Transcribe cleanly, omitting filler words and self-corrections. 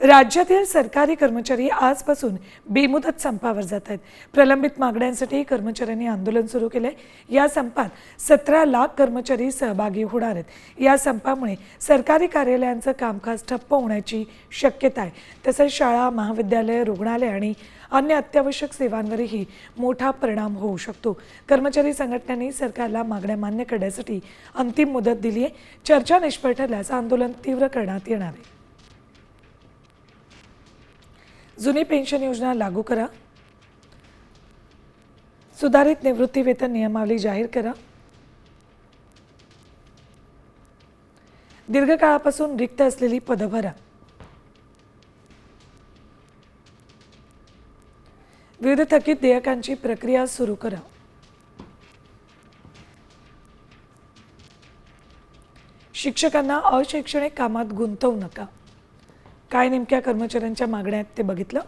राज्यातील सरकारी कर्मचारी आजपासून बेमुदत संपावर जात आहेत। प्रलंबित मागण्यांसाठी कर्मचाऱ्यांनी आंदोलन सुरू केले। या संपात 17 लाख कर्मचारी सहभागी होणार आहेत। या संपामुळे सरकारी कार्यालयांचं कामकाज ठप्प होण्याची शक्यता आहे। तसेच शाळा, महाविद्यालय, रुग्णालय आणि अन्य अत्यावश्यक सेवांवरही मोठा परिणाम होऊ शकतो। कर्मचारी संघटनांनी सरकारला मागण्या मान्य करण्यासाठी अंतिम मुदत दिली आहे। चर्चा निष्फळ ठरल्यास आंदोलन तीव्र करण्यात येणार आहे। जुनी पेन्शन योजना लागू करा, सुधारित निवृत्ती वेतन नियमावली जाहीर करा, दीर्घकाळापासून रिक्त असलेली पदं भरा, विविध थकीत देयकांची प्रक्रिया सुरू करा, शिक्षकांना अशैक्षणिक कामात गुंतवू नका। काय नेमक्या कर्मचाऱ्यांच्या मागण्या आहेत ते बघितलं।